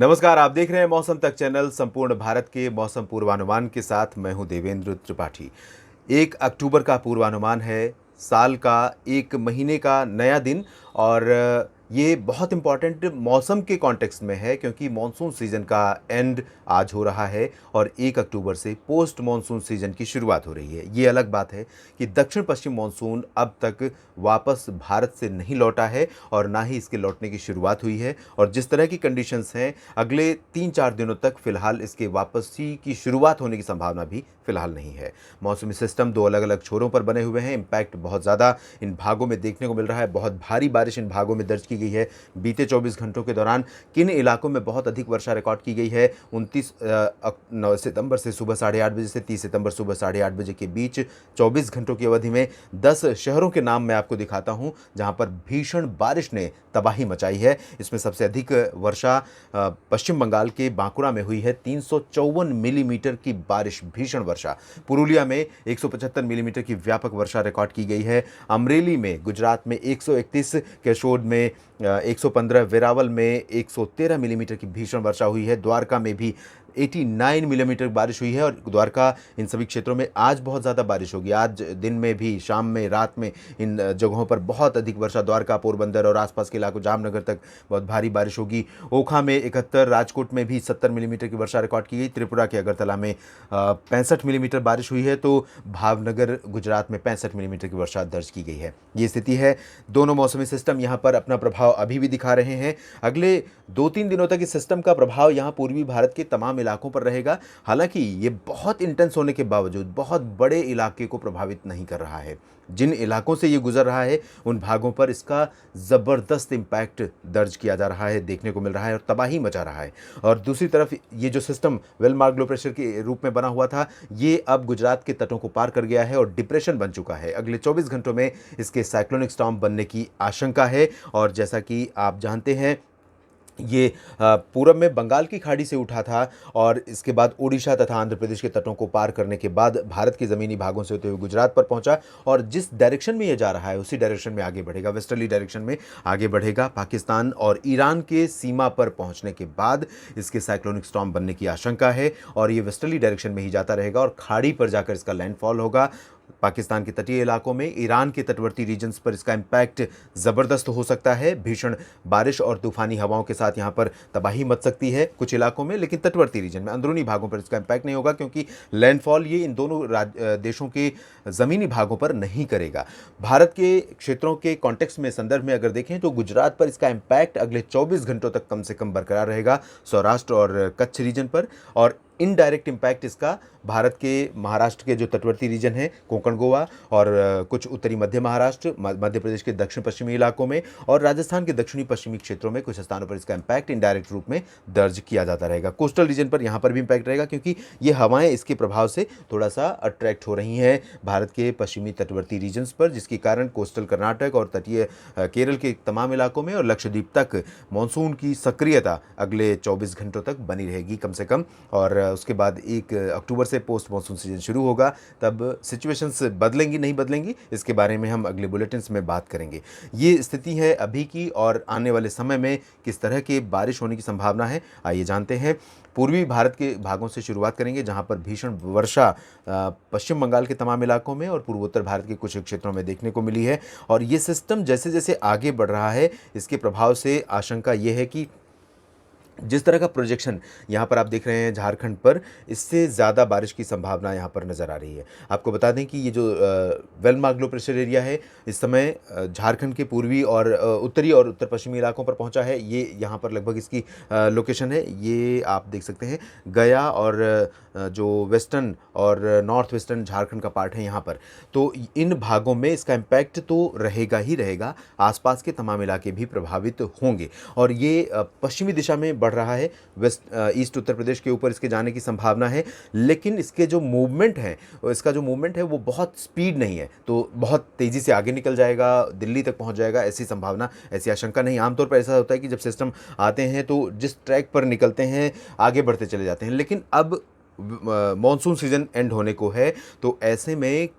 नमस्कार, आप देख रहे हैं मौसम तक चैनल। संपूर्ण भारत के मौसम पूर्वानुमान के साथ मैं हूं देवेंद्र त्रिपाठी। 1 अक्टूबर का पूर्वानुमान है, साल का 1 महीने का नया दिन। और ये बहुत इम्पॉर्टेंट मौसम के कॉन्टेक्स्ट में है क्योंकि मॉनसून सीज़न का एंड आज हो रहा है और 1 अक्टूबर से पोस्ट मॉनसून सीज़न की शुरुआत हो रही है। ये अलग बात है कि दक्षिण पश्चिम मॉनसून अब तक वापस भारत से नहीं लौटा है और ना ही इसके लौटने की शुरुआत हुई है। और जिस तरह की कंडीशंस हैं, अगले 3-4 दिनों तक फ़िलहाल इसके वापसी की शुरुआत होने की संभावना भी फ़िलहाल नहीं है। मौसमी सिस्टम 2 अलग-अलग छोरों पर बने हुए हैं। इम्पैक्ट बहुत ज़्यादा इन भागों में देखने को मिल रहा है। बहुत भारी बारिश इन भागों में दर्ज की गई है। बीते 24 घंटों के दौरान किन इलाकों में बहुत अधिक वर्षा रिकॉर्ड की गई है, 29 सितंबर से सुबह 8:30 बजे से 30 सितंबर सुबह 8:30 बजे के बीच 24 घंटों की अवधि में 10 शहरों के नाम मैं आपको दिखाता हूं जहां पर भीषण बारिश ने तबाही मचाई है। इसमें सबसे अधिक वर्षा पश्चिम बंगाल के बांकुड़ा में हुई है, 354 मिलीमीटर की बारिश, भीषण वर्षा। पुरुलिया में 175 मिलीमीटर की व्यापक वर्षा रिकॉर्ड की गई है। अमरेली में गुजरात में 131, केशोद में 115, वेरावल में 113 मिलीमीटर की भीषण वर्षा हुई है। द्वारका में भी 89 मिलीमीटर बारिश हुई है और द्वारका इन सभी क्षेत्रों में आज बहुत ज़्यादा बारिश होगी। आज दिन में भी, शाम में, रात में इन जगहों पर बहुत अधिक वर्षा, द्वारका, पोरबंदर और आसपास के इलाकों, जामनगर तक बहुत भारी बारिश होगी। ओखा में 71, राजकोट में भी 70 मिलीमीटर की वर्षा रिकॉर्ड की गई। त्रिपुरा के अगरतला में 65 मिलीमीटर बारिश हुई है, तो भावनगर गुजरात में 65 मिलीमीटर की वर्षा दर्ज की गई है। ये स्थिति है। दोनों मौसमी सिस्टम यहाँ पर अपना प्रभाव अभी भी दिखा रहे हैं। अगले 2-3 दिनों तक इस सिस्टम का प्रभाव यहाँ पूर्वी भारत के तमाम इलाकों पर रहेगा। हालांकि ये बहुत इंटेंस होने के बावजूद बहुत बड़े इलाके को प्रभावित नहीं कर रहा है। जिन इलाकों से ये गुजर रहा है उन भागों पर इसका ज़बरदस्त इम्पैक्ट दर्ज किया जा रहा है, देखने को मिल रहा है और तबाही मचा रहा है। और दूसरी तरफ ये जो system well mark low pressure के रूप में बना हुआ था, ये अब गुजरात के तटों को पार कर गया है और डिप्रेशन बन चुका है। अगले 24 घंटों में इसके साइक्लोनिक स्टॉर्म बनने की आशंका है। और जैसा कि आप जानते हैं, ये पूरब में बंगाल की खाड़ी से उठा था और इसके बाद उड़ीसा तथा आंध्र प्रदेश के तटों को पार करने के बाद भारत के ज़मीनी भागों से होते हुए गुजरात पर पहुंचा और जिस डायरेक्शन में ये जा रहा है उसी डायरेक्शन में आगे बढ़ेगा, वेस्टर्ली डायरेक्शन में आगे बढ़ेगा। पाकिस्तान और ईरान के सीमा पर पहुंचने के बाद इसके साइक्लोनिक स्टॉर्म बनने की आशंका है और ये वेस्टर्ली डायरेक्शन में ही जाता रहेगा और खाड़ी पर जाकर इसका लैंडफॉल होगा। पाकिस्तान के तटीय इलाकों में, ईरान के तटवर्ती रीजन्स पर इसका इम्पैक्ट ज़बरदस्त हो सकता है। भीषण बारिश और तूफानी हवाओं के साथ यहाँ पर तबाही मच सकती है कुछ इलाकों में, लेकिन तटवर्ती रीजन में, अंदरूनी भागों पर इसका इम्पैक्ट नहीं होगा क्योंकि लैंडफॉल ये इन दोनों देशों के ज़मीनी भागों पर नहीं करेगा। भारत के क्षेत्रों के कॉन्टेक्स्ट में, संदर्भ में अगर देखें तो गुजरात पर इसका इम्पैक्ट अगले 24 घंटों तक कम से कम बरकरार रहेगा, सौराष्ट्र और कच्छ रीजन पर। और इनडायरेक्ट इम्पैक्ट इसका भारत के महाराष्ट्र के जो तटवर्ती रीजन है, कोंकण, गोवा और कुछ उत्तरी मध्य महाराष्ट्र, मध्य प्रदेश के दक्षिण पश्चिमी इलाकों में और राजस्थान के दक्षिणी पश्चिमी क्षेत्रों में कुछ स्थानों पर इसका इम्पैक्ट इनडायरेक्ट रूप में दर्ज किया जाता रहेगा। कोस्टल रीजन पर यहाँ पर भी इम्पैक्ट रहेगा क्योंकि ये हवाएं इसके प्रभाव से थोड़ा सा अट्रैक्ट हो रही हैं भारत के पश्चिमी तटवर्ती रीजन्स पर, जिसके कारण कोस्टल कर्नाटक और तटीय केरल के तमाम इलाकों में और लक्षद्वीप तक मानसून की सक्रियता अगले 24 घंटों तक बनी रहेगी कम से कम। और उसके बाद 1 अक्टूबर से पोस्ट मानसून सीजन शुरू होगा, तब सिचुएशंस बदलेंगी नहीं बदलेंगी इसके बारे में हम अगले बुलेटिन्स में बात करेंगे। ये स्थिति है अभी की और आने वाले समय में किस तरह की बारिश होने की संभावना है, आइए जानते हैं। पूर्वी भारत के भागों से शुरुआत करेंगे जहां पर भीषण वर्षा पश्चिम बंगाल के तमाम इलाकों में और पूर्वोत्तर भारत के कुछ क्षेत्रों में देखने को मिली है। और ये सिस्टम जैसे जैसे आगे बढ़ रहा है, इसके प्रभाव से आशंका ये है कि जिस तरह का प्रोजेक्शन यहाँ पर आप देख रहे हैं झारखंड पर, इससे ज़्यादा बारिश की संभावना यहाँ पर नज़र आ रही है। आपको बता दें कि ये जो well mark low pressure area है इस समय झारखंड के पूर्वी और उत्तरी और उत्तर पश्चिमी इलाकों पर पहुँचा है। ये यहाँ पर लगभग इसकी लोकेशन है, ये आप देख सकते हैं, गया और जो वेस्टर्न और नॉर्थ वेस्टर्न झारखंड का पार्ट है यहाँ पर। तो इन भागों में इसका इम्पैक्ट तो रहेगा ही रहेगा, आसपास के तमाम इलाके भी प्रभावित होंगे। और ये पश्चिमी दिशा में बढ़ रहा है, वेस्ट ईस्ट उत्तर प्रदेश के ऊपर इसके जाने की संभावना है, लेकिन इसके जो मूवमेंट है, इसका जो मूवमेंट है वो बहुत स्पीड नहीं है, तो बहुत तेज़ी से आगे निकल जाएगा, दिल्ली तक पहुंच जाएगा, ऐसी संभावना, ऐसी आशंका नहीं। आमतौर पर ऐसा होता है कि जब सिस्टम आते हैं तो जिस ट्रैक पर निकलते हैं आगे बढ़ते चले जाते हैं, लेकिन अब मॉनसून सीजन एंड होने को है, तो ऐसे में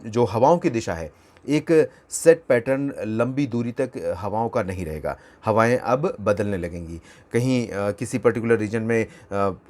जो हवाओं की दिशा है एक सेट पैटर्न लंबी दूरी तक हवाओं का नहीं रहेगा। हवाएं अब बदलने लगेंगी। कहीं किसी पर्टिकुलर रीजन में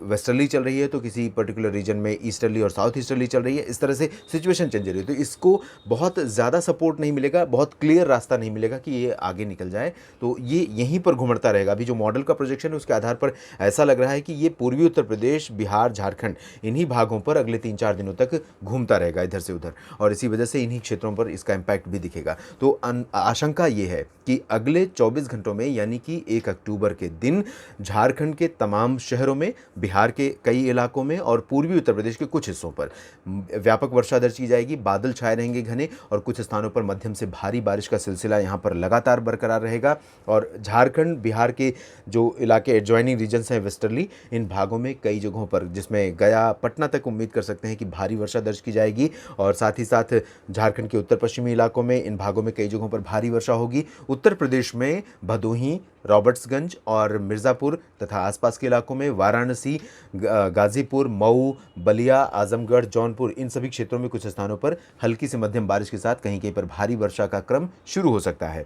वेस्टर्ली चल रही है तो किसी पर्टिकुलर रीजन में ईस्टर्ली और साउथ ईस्टर्ली चल रही है। इस तरह से सिचुएशन चेंज हो रही है, तो इसको बहुत ज़्यादा सपोर्ट नहीं मिलेगा, बहुत क्लियर रास्ता नहीं मिलेगा कि ये आगे निकल जाए। तो ये यहीं पर घुमड़ता रहेगा। अभी जो मॉडल का प्रोजेक्शन है उसके आधार पर ऐसा लग रहा है कि ये पूर्वी उत्तर प्रदेश, बिहार, झारखंड, इन्हीं भागों पर अगले 3-4 दिनों तक घूमता रहेगा इधर से उधर, और इसी वजह से इन्हीं क्षेत्रों पर इसका इम्पैक्ट भी दिखेगा। तो आशंका ये है कि अगले 24 घंटों में यानी कि 1 अक्टूबर के दिन झारखंड के तमाम शहरों में, बिहार के कई इलाकों में और पूर्वी उत्तर प्रदेश के कुछ हिस्सों पर व्यापक वर्षा दर्ज की जाएगी। बादल छाए रहेंगे घने, और कुछ स्थानों पर मध्यम से भारी बारिश का सिलसिला यहाँ पर लगातार बरकरार रहेगा। और झारखंड, बिहार के जो इलाके एडजॉइनिंग रीजन्स हैं वेस्टर्ली, इन भागों में कई जगहों पर, जिसमें गया, पटना तक उम्मीद कर सकते हैं कि भारी वर्षा दर्ज की जाएगी। और साथ ही साथ झारखंड के उत्तर पश्चिमी इलाकों में, इन भागों में कई जगहों पर भारी वर्षा होगी। उत्तर प्रदेश में भदोही, रॉबर्ट्सगंज और मिर्ज़ापुर तथा आसपास के इलाकों में वाराणसी, गाजीपुर, मऊ, बलिया, आजमगढ़, जौनपुर, इन सभी क्षेत्रों में कुछ स्थानों पर हल्की से मध्यम बारिश के साथ कहीं कहीं पर भारी वर्षा का क्रम शुरू हो सकता है।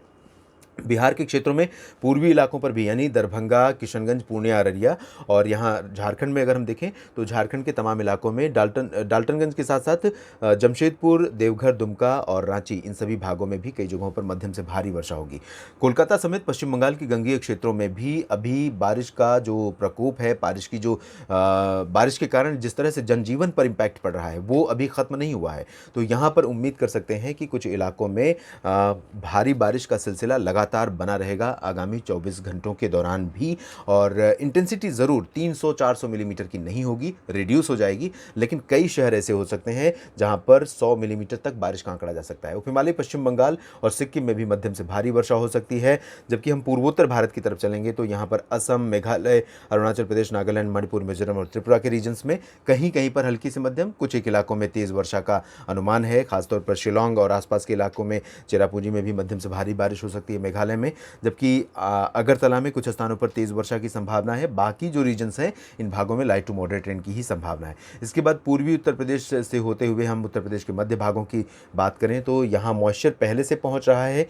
बिहार के क्षेत्रों में पूर्वी इलाकों पर भी, यानी दरभंगा, किशनगंज, पूर्णिया, अररिया, और यहाँ झारखंड में अगर हम देखें तो झारखंड के तमाम इलाकों में डाल्टनगंज के साथ साथ जमशेदपुर, देवघर, दुमका और रांची, इन सभी भागों में भी कई जगहों पर मध्यम से भारी वर्षा होगी। कोलकाता समेत पश्चिम बंगाल की गंगीय क्षेत्रों में भी अभी बारिश का जो प्रकोप है, बारिश के कारण जिस तरह से जनजीवन पर इम्पैक्ट पड़ रहा है, वो अभी ख़त्म नहीं हुआ है। तो यहाँ पर उम्मीद कर सकते हैं कि कुछ इलाकों में भारी बारिश का सिलसिला लगातार बना रहेगा आगामी 24 घंटों के दौरान भी। और इंटेंसिटी ज़रूर 300-400 मिलीमीटर की नहीं होगी, रिड्यूस हो जाएगी, लेकिन कई शहर ऐसे हो सकते हैं जहां पर 100 मिलीमीटर तक बारिश का आंकड़ा जा सकता है। उप हिमालय पश्चिम बंगाल और सिक्किम में भी मध्यम से भारी वर्षा हो सकती है। जबकि हम पूर्वोत्तर भारत की तरफ चलेंगे तो यहाँ पर असम, मेघालय, अरुणाचल प्रदेश, नागालैंड, मणिपुर, मिजोरम और त्रिपुरा के रीजन्स में कहीं कहीं पर हल्की से मध्यम, कुछ एक इलाकों में तेज़ वर्षा का अनुमान है। खासतौर पर शिलोंग और आसपास के इलाकों में, चेरापूंजी में भी मध्यम से भारी बारिश हो सकती है, मेघालय में। जबकि अगरतला में कुछ स्थानों पर तेज़ वर्षा की संभावना है। बाकी जो रीजन्स हैं, इन भागों में लाइट टू मॉडरेट रेन की ही संभावना है। इसके बाद पूर्वी उत्तर प्रदेश से होते हुए हम उत्तर प्रदेश के मध्य भागों की बात करें तो यहाँ मॉइस्चर पहले से पहुँच रहा है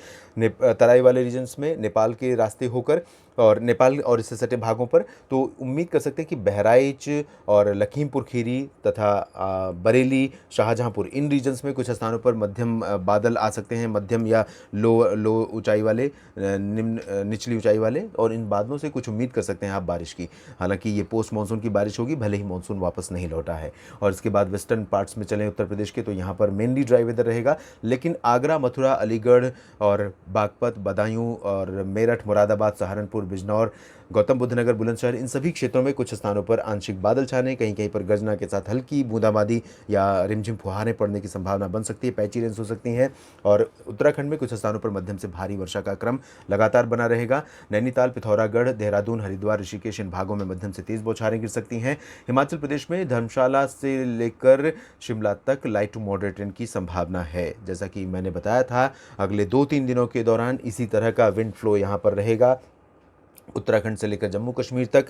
तराई वाले रीजन्स में, नेपाल के रास्ते होकर और नेपाल और इससे सटे भागों पर। तो उम्मीद कर सकते हैं कि बहराइच और लखीमपुर खीरी तथा बरेली, शाहजहांपुर, इन रीजन्स में कुछ स्थानों पर मध्यम बादल आ सकते हैं, मध्यम या लो ऊंचाई वाले, निचली ऊंचाई वाले, और इन बादलों से कुछ उम्मीद कर सकते हैं आप बारिश की। हालांकि ये पोस्ट मानसून की बारिश होगी, भले ही मानसून वापस नहीं लौटा है। और इसके बाद वेस्टर्न पार्ट्स में चलें उत्तर प्रदेश के तो यहाँ पर मेनली ड्राई वेदर रहेगा, लेकिन आगरा, मथुरा, अलीगढ़ और बागपत, बदायूं और मेरठ, मुरादाबाद, सहारनपुर, बिजनौर, गौतम बुद्ध नगर, बुलंदशहर, इन सभी क्षेत्रों में कुछ स्थानों पर आंशिक बादल छाने, कहीं कहीं पर गर्जना के साथ हल्की बूंदाबांदी या रिमझिम फुहारें पड़ने की संभावना बन सकती है, पैची रेन्स हो सकती हैं। और उत्तराखंड में कुछ स्थानों पर मध्यम से भारी वर्षा का क्रम लगातार बना रहेगा। नैनीताल, पिथौरागढ़, देहरादून, हरिद्वार, ऋषिकेश, इन भागों में मध्यम से तेज बौछारें गिर सकती हैं। हिमाचल प्रदेश में धर्मशाला से लेकर शिमला तक लाइट टू मॉडरेट रेन की संभावना है। जैसा कि मैंने बताया था, अगले 2-3 दिनों के दौरान इसी तरह का विंड फ्लो यहाँ पर रहेगा। उत्तराखंड से लेकर जम्मू कश्मीर तक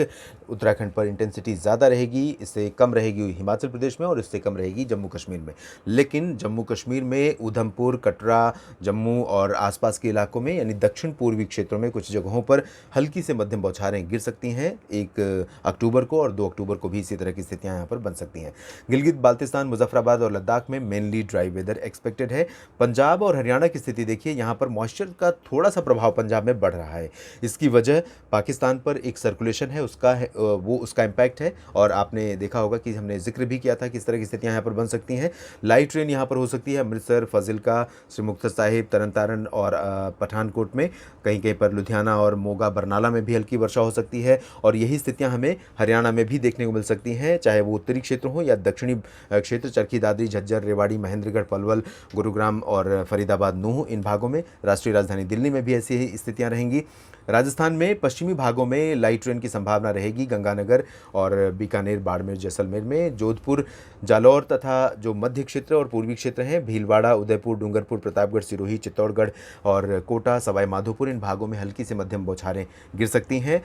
उत्तराखंड पर इंटेंसिटी ज़्यादा रहेगी, इससे कम रहेगी हिमाचल प्रदेश में और इससे कम रहेगी जम्मू कश्मीर में। लेकिन जम्मू कश्मीर में उधमपुर, कटरा, जम्मू और आसपास के इलाकों में, यानी दक्षिण पूर्वी क्षेत्रों में कुछ जगहों पर हल्की से मध्यम बौछारें गिर सकती हैं 1 अक्टूबर को, और 2 अक्टूबर को भी इसी तरह की स्थितियाँ यहाँ पर बन सकती हैं। गिलगित बाल्तिस्तान, मुजफ्फराबाद और लद्दाख में मेनली ड्राई वेदर एक्सपेक्टेड है। पंजाब और हरियाणा की स्थिति देखिए, यहाँ पर मॉइस्चर का थोड़ा सा प्रभाव पंजाब में बढ़ रहा है। इसकी वजह पाकिस्तान पर एक सर्कुलेशन है, उसका इम्पैक्ट है। और आपने देखा होगा कि हमने जिक्र भी किया था कि इस तरह की स्थितियां यहाँ पर बन सकती हैं। लाइट रेन यहाँ पर हो सकती है अमृतसर, फाजिल्का, श्री मुक्तसर साहिब, तरन और पठानकोट में। कहीं कहीं पर लुधियाना और मोगा, बरनाला में भी हल्की वर्षा हो सकती है। और यही स्थितियाँ हमें हरियाणा में भी देखने को मिल सकती हैं, चाहे वो उत्तरी क्षेत्र हो या दक्षिणी क्षेत्र, चरखी दादरी, झज्जर, रेवाड़ी, महेंद्रगढ़, पलवल, गुरुग्राम और फरीदाबाद, नूह, इन भागों में। राष्ट्रीय राजधानी दिल्ली में भी ऐसी ही स्थितियाँ रहेंगी। राजस्थान में पश्चिमी भागों में लाइट रेन की संभावना रहेगी। गंगानगर और बीकानेर, बाड़मेर, जैसलमेर में, जोधपुर, जालौर तथा जो मध्य क्षेत्र और पूर्वी क्षेत्र हैं, भीलवाड़ा, उदयपुर, डूंगरपुर, प्रतापगढ़, सिरोही, चित्तौड़गढ़ और कोटा, सवाई माधोपुर, इन भागों में हल्की से मध्यम बौछारें गिर सकती हैं।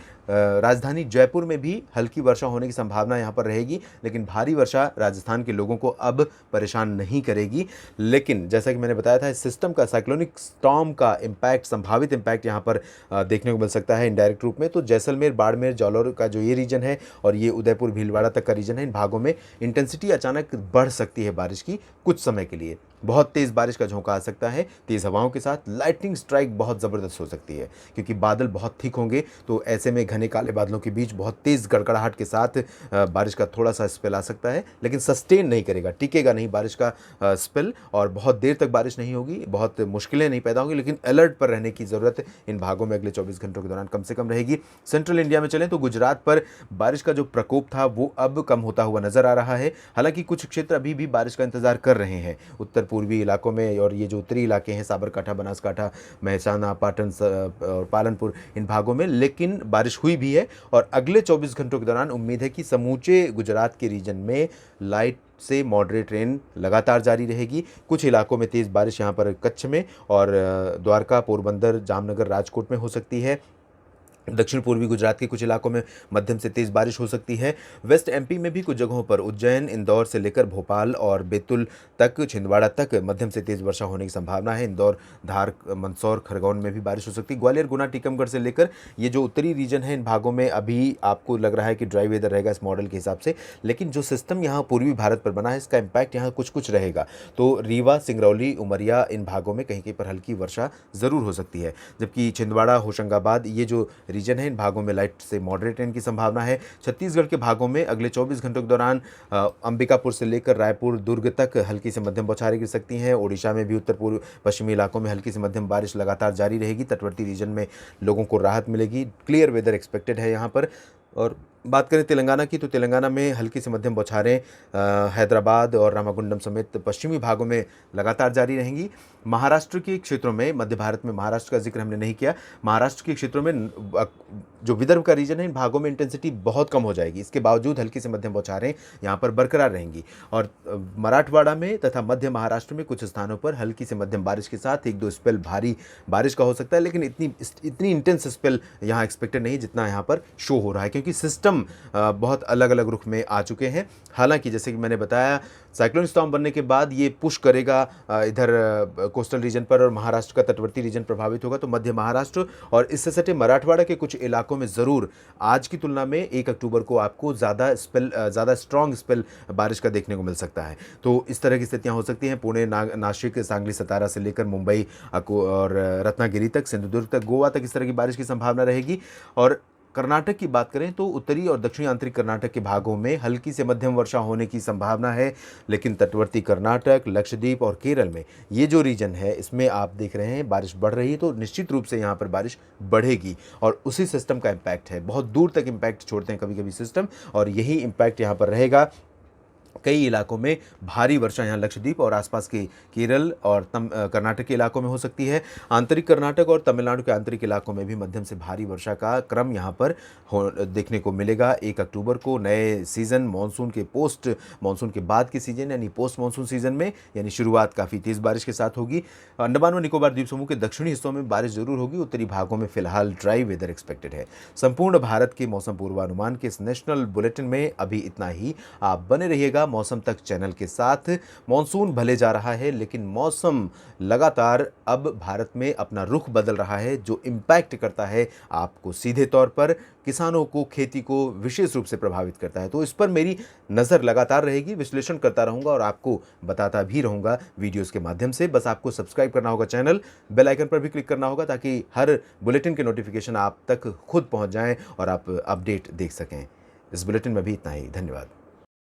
राजधानी जयपुर में भी हल्की वर्षा होने की संभावना यहाँ पर रहेगी, लेकिन भारी वर्षा राजस्थान के लोगों को अब परेशान नहीं करेगी। लेकिन जैसा कि मैंने बताया था, इस सिस्टम का, साइक्लोनिक स्टॉर्म का इम्पैक्ट, संभावित इम्पैक्ट यहाँ पर देखने को मिल सकता है इनडायरेक्ट रूप में। तो जैसलमेर, बाड़मेर, जालौर का जो ये रीजन है और ये उदयपुर, भीलवाड़ा तक का रीजन है, इन भागों में इंटेंसिटी अचानक बढ़ सकती है बारिश की कुछ समय के लिए। बहुत तेज़ बारिश का झोंका आ सकता है, तेज़ हवाओं के साथ लाइटनिंग स्ट्राइक बहुत ज़बरदस्त हो सकती है, क्योंकि बादल बहुत थिक होंगे। तो ऐसे में घने काले बादलों के बीच बहुत तेज़ गड़गड़ाहट के साथ बारिश का थोड़ा सा स्पेल आ सकता है, लेकिन सस्टेन नहीं करेगा, टिकेगा नहीं बारिश का स्पेल, और बहुत देर तक बारिश नहीं होगी, बहुत मुश्किलें नहीं पैदा होंगी। लेकिन अलर्ट पर रहने की ज़रूरत इन भागों में अगले 24 घंटों के दौरान कम से कम रहेगी। सेंट्रल इंडिया में चलें तो गुजरात पर बारिश का जो प्रकोप था वो अब कम होता हुआ नजर आ रहा है। हालांकि कुछ क्षेत्र अभी भी बारिश का इंतजार कर रहे हैं, उत्तर पूर्वी इलाकों में, और ये जो उत्तरी इलाके हैं, साबरकांठा, बनासकांठा, महसाना, पाटन और पालनपुर, इन भागों में, लेकिन बारिश हुई भी है। और अगले 24 घंटों के दौरान उम्मीद है कि समूचे गुजरात के रीजन में लाइट से मॉडरेट रेन लगातार जारी रहेगी। कुछ इलाकों में तेज़ बारिश यहाँ पर कच्छ में और द्वारका, पोरबंदर, जामनगर, राजकोट में हो सकती है। दक्षिण पूर्वी गुजरात के कुछ इलाकों में मध्यम से तेज़ बारिश हो सकती है। वेस्ट एमपी में भी कुछ जगहों पर, उज्जैन, इंदौर से लेकर भोपाल और बैतूल तक, छिंदवाड़ा तक मध्यम से तेज़ वर्षा होने की संभावना है। इंदौर, धार, मंदसौर, खरगोन में भी बारिश हो सकती है। ग्वालियर, गुना, टीकमगढ़ से लेकर ये जो उत्तरी रीजन है, इन भागों में अभी आपको लग रहा है कि ड्राई वेदर रहेगा इस मॉडल के हिसाब से, लेकिन जो सिस्टम यहाँ पूर्वी भारत पर बना है, इसका इम्पैक्ट यहाँ कुछ कुछ रहेगा। तो रीवा, सिंगरौली, उमरिया, इन भागों में कहीं कहीं पर हल्की वर्षा ज़रूर हो सकती है। जबकि छिंदवाड़ा, होशंगाबाद, ये जो रीजन है, इन भागों में लाइट से मॉडरेट रेन की संभावना है। छत्तीसगढ़ के भागों में अगले 24 घंटों के दौरान अंबिकापुर से लेकर रायपुर, दुर्ग तक हल्की से मध्यम बौछारें गिर सकती हैं। ओडिशा में भी उत्तर पूर्व पश्चिमी इलाकों में हल्की से मध्यम बारिश लगातार जारी रहेगी। तटवर्ती रीजन में लोगों को राहत मिलेगी, क्लियर वेदर एक्सपेक्टेड है यहाँ पर। और बात करें तेलंगाना की, तो तेलंगाना में हल्की से मध्यम बौछारें हैदराबाद और रामागुंडम समेत पश्चिमी भागों में लगातार जारी रहेंगी। महाराष्ट्र के क्षेत्रों में, मध्य भारत में महाराष्ट्र का जिक्र हमने नहीं किया, महाराष्ट्र के क्षेत्रों में जो विदर्भ का रीजन है, इन भागों में इंटेंसिटी बहुत कम हो जाएगी। इसके बावजूद हल्की से मध्यम बौछारें यहाँ पर बरकरार रहेंगी। और मराठवाड़ा में तथा मध्य महाराष्ट्र में कुछ स्थानों पर हल्की से मध्यम बारिश के साथ एक दो स्पेल भारी बारिश का हो सकता है, लेकिन इतनी इंटेंस स्पेल यहाँ एक्सपेक्टेड नहीं जितना यहाँ पर शो हो रहा है, क्योंकि सिस्टम बहुत अलग अलग रुख में आ चुके हैं। हालांकि जैसे कि मैंने बताया, साइक्लोन स्टॉर्म बनने के बाद ये पुश करेगा इधर कोस्टल रीजन पर, और महाराष्ट्र का तटवर्ती रीजन प्रभावित होगा। तो मध्य महाराष्ट्र और इससे सटे मराठवाड़ा के कुछ इलाकों में ज़रूर आज की तुलना में 1 अक्टूबर को आपको ज़्यादा स्ट्रॉन्ग स्पेल बारिश का देखने को मिल सकता है। तो इस तरह की स्थितियाँ हो सकती हैं। पुणे, नासिक, सांगली, सतारा से लेकर मुंबई और रत्नागिरी तक, सिंधुदुर्ग तक, गोवा तक इस तरह की बारिश की संभावना रहेगी। और कर्नाटक की बात करें तो उत्तरी और दक्षिणी आंतरिक कर्नाटक के भागों में हल्की से मध्यम वर्षा होने की संभावना है, लेकिन तटवर्ती कर्नाटक, लक्षद्वीप और केरल में ये जो रीजन है, इसमें आप देख रहे हैं बारिश बढ़ रही है। तो निश्चित रूप से यहाँ पर बारिश बढ़ेगी, और उसी सिस्टम का इम्पैक्ट है। बहुत दूर तक इम्पैक्ट छोड़ते हैं कभी कभी सिस्टम, और यही इम्पैक्ट यहाँ पर रहेगा। कई इलाकों में भारी वर्षा यहाँ लक्षद्वीप और आसपास के केरल और कर्नाटक के इलाकों में हो सकती है। आंतरिक कर्नाटक और तमिलनाडु के आंतरिक इलाकों में भी मध्यम से भारी वर्षा का क्रम यहाँ पर देखने को मिलेगा 1 अक्टूबर को। नए सीज़न, मानसून के पोस्ट मानसून के बाद की सीजन यानी पोस्ट मानसून सीजन में, यानी शुरुआत काफ़ी तेज़ बारिश के साथ होगी। अंडमान व निकोबार द्वीप समूह के दक्षिणी हिस्सों में बारिश जरूर होगी, उत्तरी भागों में फिलहाल ड्राई वेदर एक्सपेक्टेड है। संपूर्ण भारत के मौसम पूर्वानुमान के इस नेशनल बुलेटिन में अभी इतना ही। आप बने रहिएगा मौसम तक चैनल के साथ। मॉनसून भले जा रहा है, लेकिन मौसम लगातार अब भारत में अपना रुख बदल रहा है, जो इम्पैक्ट करता है आपको सीधे तौर पर, किसानों को, खेती को विशेष रूप से प्रभावित करता है। तो इस पर मेरी नज़र लगातार रहेगी, विश्लेषण करता रहूंगा और आपको बताता भी रहूंगा वीडियोस के माध्यम से। बस आपको सब्सक्राइब करना होगा चैनल, बेल आइकन पर भी क्लिक करना होगा, ताकि हर बुलेटिन के नोटिफिकेशन आप तक खुद पहुंच जाएं और आप अपडेट देख सकें। इस बुलेटिन में भी इतना ही। धन्यवाद।